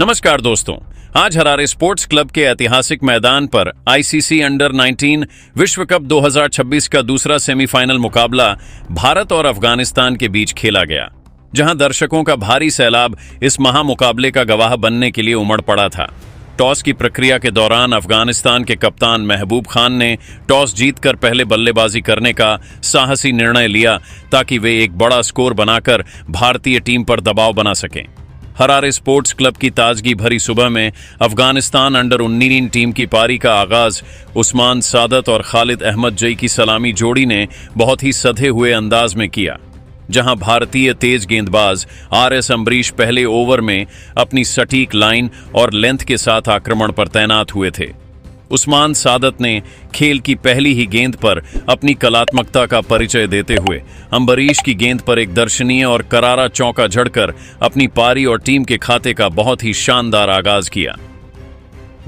नमस्कार दोस्तों, आज हरारे स्पोर्ट्स क्लब के ऐतिहासिक मैदान पर आईसीसी अंडर 19 विश्व कप 2026 का दूसरा सेमीफाइनल मुकाबला भारत और अफगानिस्तान के बीच खेला गया, जहां दर्शकों का भारी सैलाब इस महामुकाबले का गवाह बनने के लिए उमड़ पड़ा था। टॉस की प्रक्रिया के दौरान अफगानिस्तान के कप्तान महबूब खान ने टॉस जीतकर पहले बल्लेबाजी करने का साहसी निर्णय लिया ताकि वे एक बड़ा स्कोर बनाकर भारतीय टीम पर दबाव बना सकें। हरारे स्पोर्ट्स क्लब की ताजगी भरी सुबह में अफगानिस्तान अंडर 19 टीम की पारी का आगाज उस्मान सादत और खालिद अहमद जई की सलामी जोड़ी ने बहुत ही सधे हुए अंदाज में किया, जहां भारतीय तेज गेंदबाज आरएस अम्बरीश पहले ओवर में अपनी सटीक लाइन और लेंथ के साथ आक्रमण पर तैनात हुए थे। उस्मान सादत ने खेल की पहली ही गेंद पर अपनी कलात्मकता का परिचय देते हुए अम्बरीश की गेंद पर एक दर्शनीय और करारा चौका जड़कर अपनी पारी और टीम के खाते का बहुत ही शानदार आगाज किया।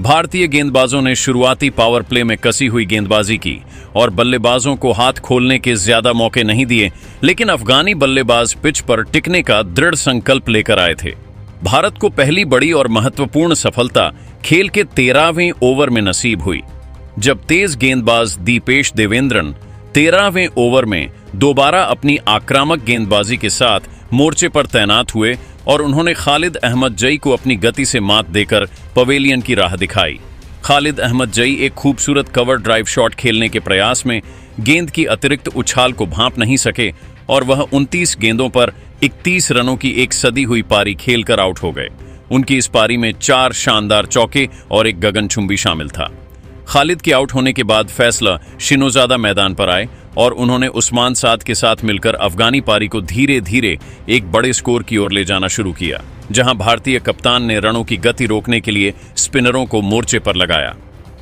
भारतीय गेंदबाजों ने शुरुआती पावर प्ले में कसी हुई गेंदबाजी की और बल्लेबाजों को हाथ खोलने के ज्यादा मौके नहीं दिए, लेकिन अफगानी बल्लेबाज पिच पर टिकने का दृढ़ संकल्प लेकर आए थे। भारत को पहली बड़ी और महत्वपूर्ण सफलता खेल के 13वें ओवर में नसीब हुई, जब तेज गेंदबाज दीपेश देवेंद्रन 13वें ओवर में दोबारा अपनी आक्रामक गेंदबाजी के साथ मोर्चे पर तैनात हुए और उन्होंने खालिद अहमद जई को अपनी गति से मात देकर पवेलियन की राह दिखाई। खालिद अहमद जई एक खूबसूरत कवर ड्राइव शॉट खेलने के प्रयास में गेंद की अतिरिक्त उछाल को भांप नहीं सके और वह 29 गेंदों पर 31 रनों की एक सदी हुई पारी खेलकर आउट हो गए। उनकी इस पारी में 4 शानदार चौके और एक गगनचुंबी शामिल था। खालिद के आउट होने के बाद फैसला शिनोजादा मैदान पर आए और उन्होंने उस्मान साद के साथ मिलकर अफगानी पारी को धीरे धीरे एक बड़े स्कोर की ओर ले जाना शुरू किया, जहां भारतीय कप्तान ने रनों की गति रोकने के लिए स्पिनरों को मोर्चे पर लगाया।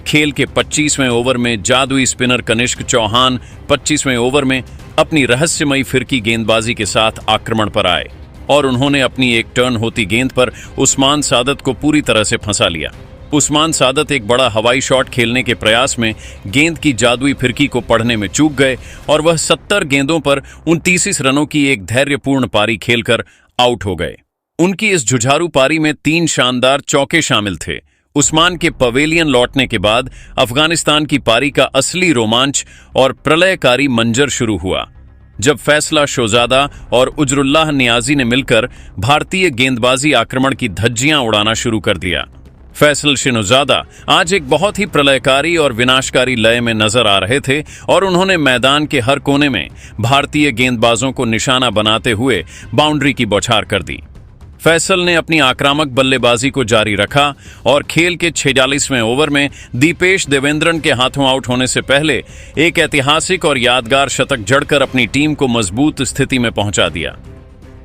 खेल के 25वें ओवर में जादुई स्पिनर कनिष्क चौहान 25वें ओवर में अपनी रहस्यमयी फिरकी गेंदबाजी के साथ आक्रमण पर आए और उन्होंने अपनी एक टर्न होती गेंद पर उस्मान सादत को पूरी तरह से फंसा लिया। उस्मान सादत एक बड़ा हवाई शॉट खेलने के प्रयास में गेंद की जादुई फिरकी को पढ़ने में चूक गए और वह 70 गेंदों पर 29 रनों की एक धैर्यपूर्ण पारी खेलकर आउट हो गए। उनकी इस जुझारू पारी में 3 शानदार चौके शामिल थे। उस्मान के पवेलियन लौटने के बाद अफगानिस्तान की पारी का असली रोमांच और प्रलयकारी मंजर शुरू हुआ, जब फैसला शोजादा और उजरुल्लाह नियाजी ने मिलकर भारतीय गेंदबाजी आक्रमण की धज्जियां उड़ाना शुरू कर दिया। फैसल शिनोजादा आज एक बहुत ही प्रलयकारी और विनाशकारी लय में नजर आ रहे थे और उन्होंने मैदान के हर कोने में भारतीय गेंदबाजों को निशाना बनाते हुए बाउंड्री की बौछार कर दी। फैसल ने अपनी आक्रामक बल्लेबाजी को जारी रखा और खेल के 46वें ओवर में दीपेश देवेंद्रन के हाथों आउट होने से पहले एक ऐतिहासिक और यादगार शतक जड़कर अपनी टीम को मजबूत स्थिति में पहुंचा दिया।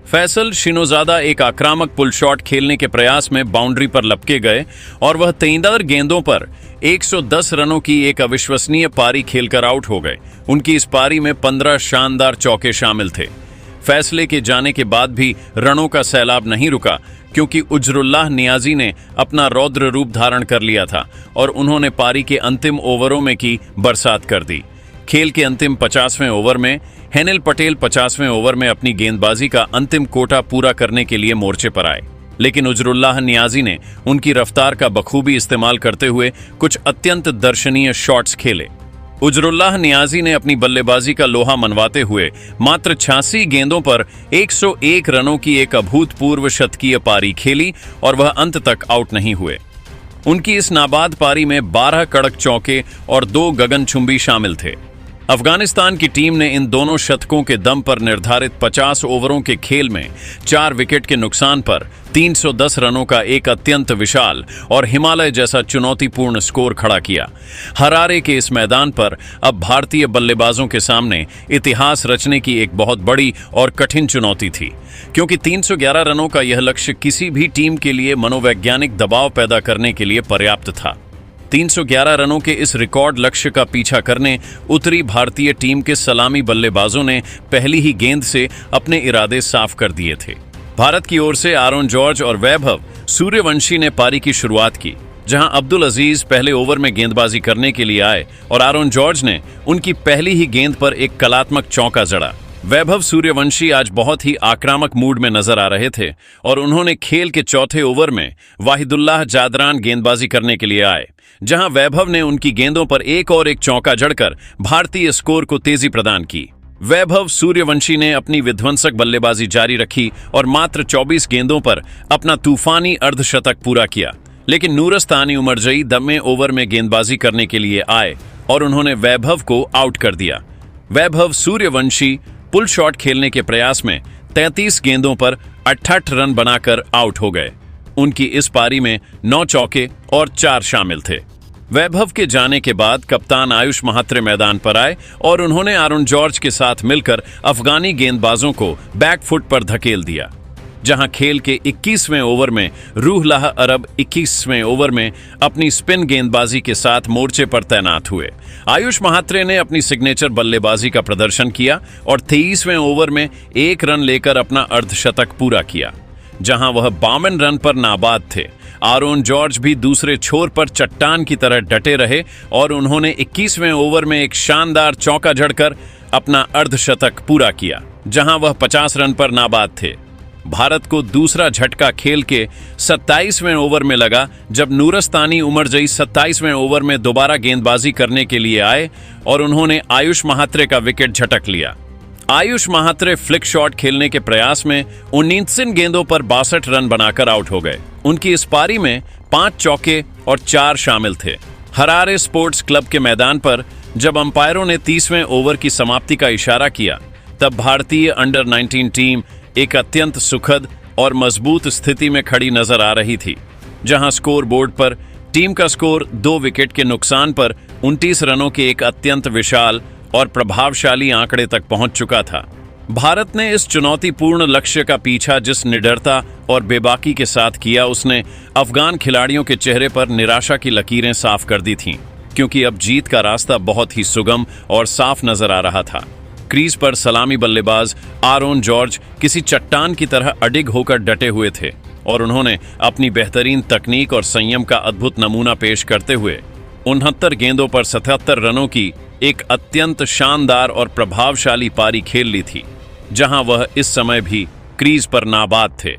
फैसल शिनोजादा एक आक्रामक पुल शॉट खेलने के प्रयास में बाउंड्री पर लपके गए और वह 73 गेंदों पर 110 रनों की एक अविश्वसनीय पारी खेलकर आउट हो गए। उनकी इस पारी में 15 शानदार चौके शामिल थे। फैसले के जाने के बाद भी रनों का सैलाब नहीं रुका, क्योंकि उजरुल्लाह नियाजी ने अपना रौद्र रूप धारण कर लिया था और उन्होंने पारी के अंतिम ओवरों में की बरसात कर दी। खेल के अंतिम 50वें ओवर में हेनिल पटेल 50वें ओवर में अपनी गेंदबाजी का अंतिम कोटा पूरा करने के लिए मोर्चे पर आए, लेकिन उजरुल्लाह नियाजी ने उनकी रफ्तार का बखूबी इस्तेमाल करते हुए कुछ अत्यंत दर्शनीय शॉट्स खेले। उजरुल्लाह नियाजी ने अपनी बल्लेबाजी का लोहा मनवाते हुए मात्र 86 गेंदों पर 101 रनों की एक अभूतपूर्व शतकीय पारी खेली और वह अंत तक आउट नहीं हुए। उनकी इस नाबाद पारी में 12 कड़क चौके और 2 गगनचुंबी शामिल थे। अफगानिस्तान की टीम ने इन दोनों शतकों के दम पर निर्धारित 50 ओवरों के खेल में 4 विकेट के नुकसान पर 310 रनों का एक अत्यंत विशाल और हिमालय जैसा चुनौतीपूर्ण स्कोर खड़ा किया। हरारे के इस मैदान पर अब भारतीय बल्लेबाजों के सामने इतिहास रचने की एक बहुत बड़ी और कठिन चुनौती थी, क्योंकि 311 रनों का यह लक्ष्य किसी भी टीम के लिए मनोवैज्ञानिक दबाव पैदा करने के लिए पर्याप्त था। 311 रनों के इस रिकॉर्ड लक्ष्य का पीछा करने उतरी भारतीय टीम के सलामी बल्लेबाजों ने पहली ही गेंद से अपने इरादे साफ कर दिए थे। भारत की ओर से आरोन जॉर्ज और वैभव सूर्यवंशी ने पारी की शुरुआत की, जहां अब्दुल अजीज पहले ओवर में गेंदबाजी करने के लिए आए और आरोन जॉर्ज ने उनकी पहली ही गेंद पर एक कलात्मक चौका जड़ा। वैभव सूर्यवंशी आज बहुत ही आक्रामक मूड में नजर आ रहे थे और उन्होंने खेल के चौथे ओवर में वाहिदुल्लाह जादरान गेंदबाजी करने के लिए आए, जहां वैभव ने उनकी गेंदों पर एक और एक चौका जड़कर भारतीय स्कोर को तेजी प्रदान की। वैभव सूर्यवंशी ने अपनी विध्वंसक बल्लेबाजी जारी रखी और मात्र 24 गेंदों पर अपना तूफानी अर्धशतक पूरा किया, लेकिन नूरस्तानी उमरजई दमे ओवर में गेंदबाजी करने के लिए आए और उन्होंने वैभव को आउट कर दिया। वैभव सूर्यवंशी पुल शॉट खेलने के प्रयास में 33 गेंदों पर 68 रन बनाकर आउट हो गए। उनकी इस पारी में 9 चौके और 4 शामिल थे। वैभव के जाने के बाद कप्तान आयुष महात्रे मैदान पर आए और उन्होंने आरोन जॉर्ज के साथ मिलकर अफगानी गेंदबाजों को बैकफुट पर धकेल दिया, जहां खेल के 21वें ओवर में रूहलाह अरब 21वें ओवर में अपनी स्पिन गेंदबाजी के साथ मोर्चे पर तैनात हुए। आयुष महात्रे ने अपनी सिग्नेचर बल्लेबाजी का प्रदर्शन किया और 23वें ओवर में 1 रन लेकर अपना अर्धशतक पूरा किया, जहां वह 52 रन पर नाबाद थे। आरोन जॉर्ज भी दूसरे छोर पर चट्टान की तरह डटे रहे और उन्होंने 21वें ओवर में एक शानदार चौका जड़कर अपना अर्धशतक पूरा किया, जहां वह 50 रन पर नाबाद थे। भारत को दूसरा झटका खेल के 27वें ओवर में लगा, जब नूरस्तानी उमरजई 27वें ओवर में दोबारा गेंदबाजी करने के लिए आए और उन्होंने आयुष महात्रे का विकेट झटक लिया। आयुष महात्रे फ्लिक शॉट खेलने के प्रयास में 19 गेंदों पर 62 रन बनाकर आउट हो गए। उनकी इस पारी में 5 चौके और 4 शामिल थे। हरारे स्पोर्ट्स क्लब के मैदान पर जब अंपायरों ने 30वें ओवर की समाप्ति का इशारा किया, तब भारतीय अंडर 19 टीम एक अत्यंत सुखद और मजबूत स्थिति में खड़ी नजर आ रही थी, जहां स्कोर बोर्ड पर टीम का स्कोर 2 विकेट के नुकसान पर 29 रनों के एक अत्यंत विशाल और प्रभावशाली आंकड़े तक पहुंच चुका था। भारत ने इस चुनौतीपूर्ण लक्ष्य का पीछा जिस निडरता और बेबाकी के साथ किया, उसने अफगान खिलाड़ियों के चेहरे पर निराशा की लकीरें साफ कर दी थीं, क्योंकि अब जीत का रास्ता बहुत ही सुगम और साफ नजर आ रहा था। क्रीज पर सलामी बल्लेबाज आरोन जॉर्ज किसी चट्टान की तरह अडिग होकर डटे हुए थे और उन्होंने अपनी बेहतरीन तकनीक और संयम का अद्भुत नमूना पेश करते हुए 69 गेंदों पर 77 रनों की एक अत्यंत शानदार और प्रभावशाली पारी खेल ली थी, जहां वह इस समय भी क्रीज पर नाबाद थे।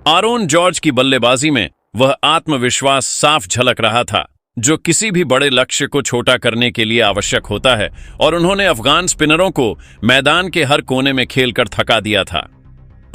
आरोन जॉर्ज की बल्लेबाजी में वह आत्मविश्वास साफ झलक रहा था, जो किसी भी बड़े लक्ष्य को छोटा करने के लिए आवश्यक होता है, और उन्होंने अफगान स्पिनरों को मैदान के हर कोने में खेलकर थका दिया था।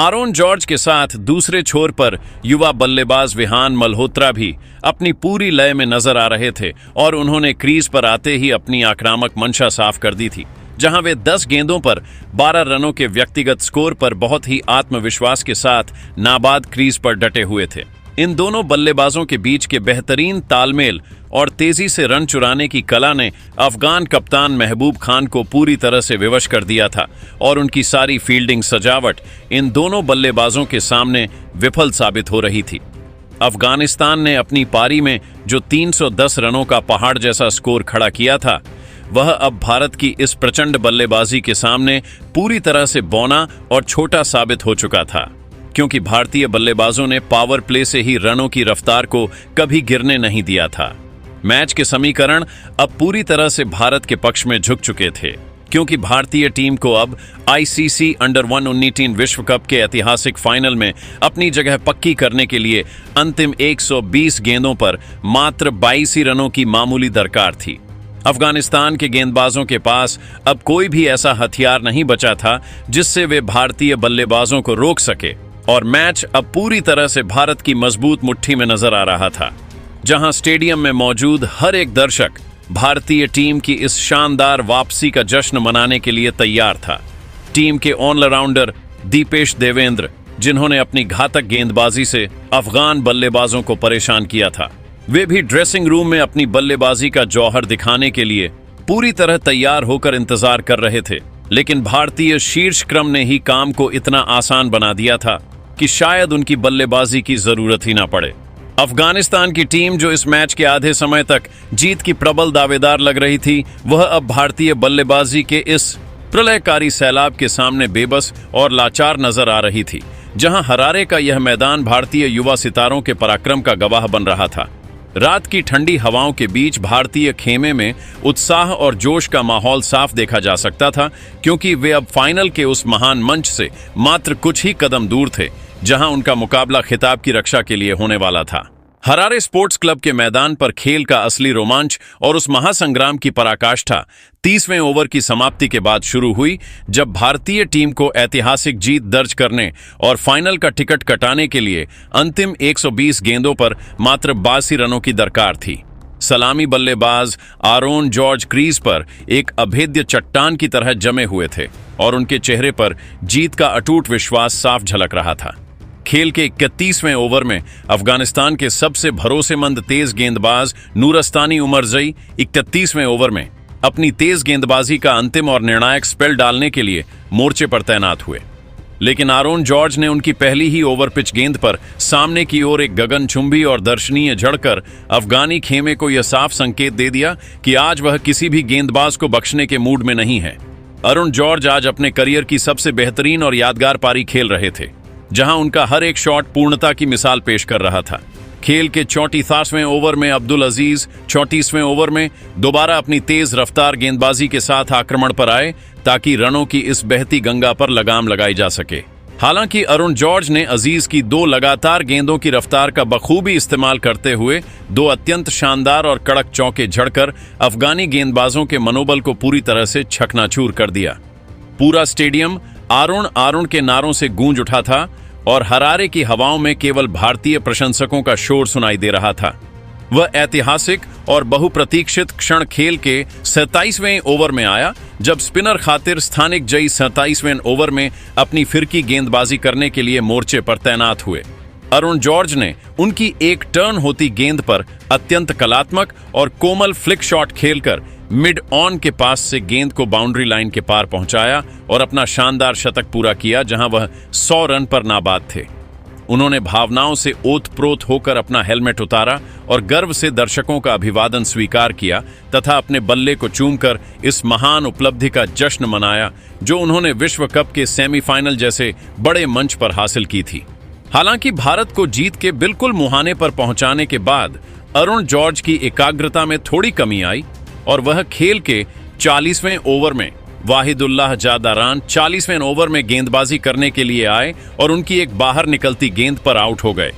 आरोन जॉर्ज के साथ दूसरे छोर पर युवा बल्लेबाज विहान मल्होत्रा भी अपनी पूरी लय में नजर आ रहे थे और उन्होंने क्रीज पर आते ही अपनी आक्रामक मंशा साफ कर दी थी, जहां वे 10 गेंदों पर 12 रनों के व्यक्तिगत स्कोर पर बहुत ही आत्मविश्वास के साथ नाबाद क्रीज पर डटे हुए थे। इन दोनों बल्लेबाजों के बीच के बेहतरीन तालमेल और तेजी से रन चुराने की कला ने अफगान कप्तान महबूब खान को पूरी तरह से विवश कर दिया था और उनकी सारी फील्डिंग सजावट इन दोनों बल्लेबाजों के सामने विफल साबित हो रही थी। अफगानिस्तान ने अपनी पारी में जो 310 रनों का पहाड़ जैसा स्कोर खड़ा किया था, वह अब भारत की इस प्रचंड बल्लेबाजी के सामने पूरी तरह से बौना और छोटा साबित हो चुका था, क्योंकि भारतीय बल्लेबाजों ने पावर प्ले से ही रनों की रफ्तार को कभी गिरने नहीं दिया था। मैच के समीकरण अब पूरी तरह से भारत के पक्ष में झुक चुके थे, क्योंकि भारतीय टीम को अब आईसीसी अंडर 119 विश्व कप के ऐतिहासिक फाइनल में अपनी जगह पक्की करने के लिए अंतिम 120 गेंदों पर मात्र 22 ही रनों की मामूली दरकार थी। अफगानिस्तान के गेंदबाजों के पास अब कोई भी ऐसा हथियार नहीं बचा था जिससे वे भारतीय बल्लेबाजों को रोक सके, और मैच अब पूरी तरह से भारत की मजबूत मुट्ठी में नजर आ रहा था, जहां स्टेडियम में मौजूद हर एक दर्शक भारतीय टीम की इस शानदार वापसी का जश्न मनाने के लिए तैयार था। टीम के ऑलराउंडर दीपेश देवेंद्र, जिन्होंने अपनी घातक गेंदबाजी से अफगान बल्लेबाजों को परेशान किया था, वे भी ड्रेसिंग रूम में अपनी बल्लेबाजी का जौहर दिखाने के लिए पूरी तरह तैयार होकर इंतजार कर रहे थे। लेकिन भारतीय शीर्ष क्रम ने ही काम को इतना आसान बना दिया था कि शायद उनकी बल्लेबाजी की जरूरत ही ना पड़े। अफगानिस्तान की टीम, जो इस मैच के आधे समय तक जीत की प्रबल दावेदार लग रही थी, वह अब भारतीय बल्लेबाजी के इस प्रलयकारी सैलाब के सामने बेबस और लाचार नजर आ रही थी, जहां हरारे का यह मैदान भारतीय युवा सितारों के पराक्रम का गवाह बन रहा था। रात की ठंडी हवाओं के बीच भारतीय खेमे में उत्साह और जोश का माहौल साफ देखा जा सकता था, क्योंकि वे अब फाइनल के उस महान मंच से मात्र कुछ ही कदम दूर थे जहां उनका मुकाबला खिताब की रक्षा के लिए होने वाला था। हरारे स्पोर्ट्स क्लब के मैदान पर खेल का असली रोमांच और उस महासंग्राम की पराकाष्ठा 30वें ओवर की समाप्ति के बाद शुरू हुई, जब भारतीय टीम को ऐतिहासिक जीत दर्ज करने और फाइनल का टिकट कटाने के लिए अंतिम 120 गेंदों पर मात्र 82 रनों की दरकार थी। सलामी बल्लेबाज आरोन जॉर्ज क्रीज पर एक अभेद्य चट्टान की तरह जमे हुए थे और उनके चेहरे पर जीत का अटूट विश्वास साफ झलक रहा था। खेल के 31वें ओवर में अफगानिस्तान के सबसे भरोसेमंद तेज गेंदबाज नूरस्तानी उमरजई 31वें ओवर में अपनी तेज गेंदबाजी का अंतिम और निर्णायक स्पेल डालने के लिए मोर्चे पर तैनात हुए। लेकिन आरोन जॉर्ज ने उनकी पहली ही ओवर पिच गेंद पर सामने की ओर एक गगनचुंबी और दर्शनीय झड़कर अफगानी खेमे को यह साफ संकेत दे दिया कि आज वह किसी भी गेंदबाज को बख्शने के मूड में नहीं है। आरोन जॉर्ज आज अपने करियर की सबसे बेहतरीन और यादगार पारी खेल रहे थे, जहां उनका हर एक शॉट पूर्णता की मिसाल पेश कर रहा था। खेल के 34वें ओवर में अब्दुल अजीज 34वें ओवर में दोबारा अपनी तेज रफ्तार गेंदबाजी के साथ आक्रमण पर आए, ताकि रनों की इस बहती गंगा पर लगाम लगाई जा सके। हालांकि अरुण जॉर्ज ने अजीज की 2 लगातार गेंदों की रफ्तार का बखूबी इस्तेमाल करते हुए 2 अत्यंत शानदार और कड़क चौके झड़कर अफगानी गेंदबाजों के मनोबल को पूरी तरह से छकनाचूर कर दिया। पूरा स्टेडियम आरुण के नारों से गूंज उठा था और हरारे की हवाओं में केवल भारतीय प्रशंसकों का शोर सुनाई दे रहा था। वह ऐतिहासिक और बहुप्रतीक्षित क्षण खेल के 27वें ओवर में आया, जब स्पिनर खातिर स्थानिक जई 27वें ओवर में अपनी फिरकी गेंदबाजी करने के लिए मोर्चे पर तैनात हुए। अरुण जॉर्ज ने उनकी एक टर्न होती गेंद पर अत्यंत कलात्मक और कोमल फ्लिक शॉट खेलकर मिड ऑन के पास से गेंद को बाउंड्री लाइन के पार पहुंचाया और अपना शानदार शतक पूरा किया, जहां वह 100 रन पर नाबाद थे। उन्होंने भावनाओं से ओतप्रोत होकर अपना हेलमेट उतारा और गर्व से दर्शकों का अभिवादन स्वीकार किया तथा अपने बल्ले को चूमकर इस महान उपलब्धि का जश्न मनाया, जो उन्होंने विश्व कप के सेमीफाइनल जैसे बड़े मंच पर हासिल की थी। हालांकि भारत को जीत के बिल्कुल मुहाने पर पहुंचाने के बाद अरुण जॉर्ज की एकाग्रता में थोड़ी कमी आई और वह खेल के 40वें ओवर में वाहिदुल्लाह जादारान 40वें ओवर में गेंदबाजी करने के लिए आए और उनकी एक बाहर निकलती गेंद पर आउट हो गए।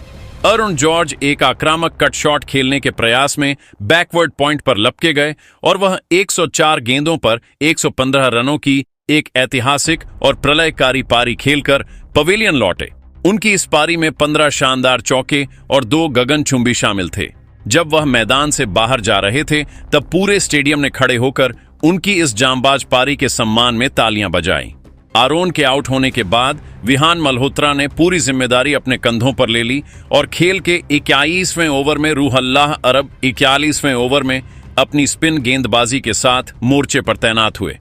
अरुण जॉर्ज एक आक्रामक कट शॉट खेलने के प्रयास में बैकवर्ड पॉइंट पर लपके गए और वह 104 गेंदों पर 115 रनों की एक ऐतिहासिक और प्रलयकारी पारी खेलकर पवेलियन लौटे। उनकी इस पारी में 15 शानदार चौके और 2 गगनचुंबी शामिल थे। जब वह मैदान से बाहर जा रहे थे, तब पूरे स्टेडियम ने खड़े होकर उनकी इस जांबाज पारी के सम्मान में तालियां बजाईं। आरोन के आउट होने के बाद विहान मल्होत्रा ने पूरी जिम्मेदारी अपने कंधों पर ले ली और खेल के 21वें ओवर में रूहल्लाह अरब 41वें ओवर में अपनी स्पिन गेंदबाजी के साथ मोर्चे पर तैनात हुए।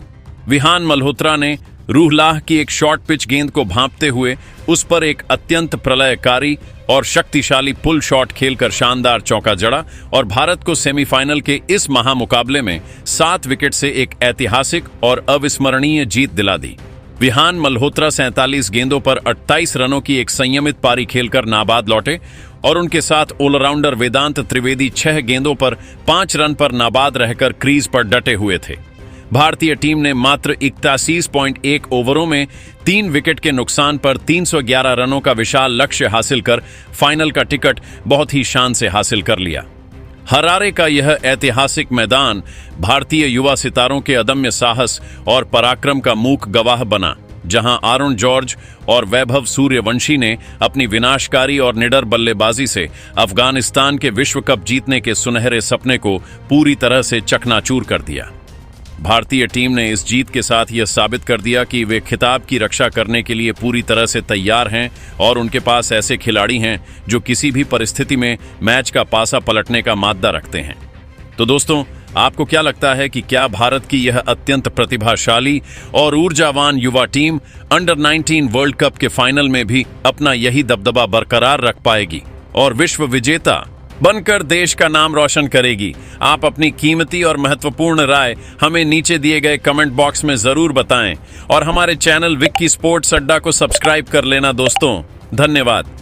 विहान मल्होत्रा ने रूहल्लाह की एक शॉर्ट पिच गेंद को भांपते हुए उस पर एक अत्यंत प्रलयकारी और शक्तिशाली पुल शॉट खेलकर शानदार चौका जड़ा और भारत को सेमीफाइनल के इस महामुकाबले में 7 विकेट से एक ऐतिहासिक और अविस्मरणीय जीत दिला दी। विहान मल्होत्रा 47 गेंदों पर 28 रनों की एक संयमित पारी खेलकर नाबाद लौटे और उनके साथ ऑलराउंडर वेदांत त्रिवेदी 6 गेंदों पर 5 रन पर नाबाद रहकर क्रीज पर डटे हुए थे। भारतीय टीम ने मात्र 81.1 ओवरों में 3 विकेट के नुकसान पर 311 रनों का विशाल लक्ष्य हासिल कर फाइनल का टिकट बहुत ही शान से हासिल कर लिया। हरारे का यह ऐतिहासिक मैदान भारतीय युवा सितारों के अदम्य साहस और पराक्रम का मूक गवाह बना, जहां आरुण जॉर्ज और वैभव सूर्यवंशी ने अपनी विनाशकारी और निडर बल्लेबाजी से अफगानिस्तान के विश्व कप जीतने के सुनहरे सपने को पूरी तरह से चकनाचूर कर दिया। भारतीय टीम ने इस जीत के साथ यह साबित कर दिया कि वे खिताब की रक्षा करने के लिए पूरी तरह से तैयार हैं और उनके पास ऐसे खिलाड़ी हैं जो किसी भी परिस्थिति में मैच का पासा पलटने का माद्दा रखते हैं। तो दोस्तों, आपको क्या लगता है कि क्या भारत की यह अत्यंत प्रतिभाशाली और ऊर्जावान युवा टीम अंडर 19 वर्ल्ड कप के फाइनल में भी अपना यही दबदबा बरकरार रख पाएगी और विश्व विजेता बनकर देश का नाम रोशन करेगी? आप अपनी कीमती और महत्वपूर्ण राय हमें नीचे दिए गए कमेंट बॉक्स में जरूर बताएं और हमारे चैनल विक्की स्पोर्ट्स अड्डा को सब्सक्राइब कर लेना दोस्तों। धन्यवाद।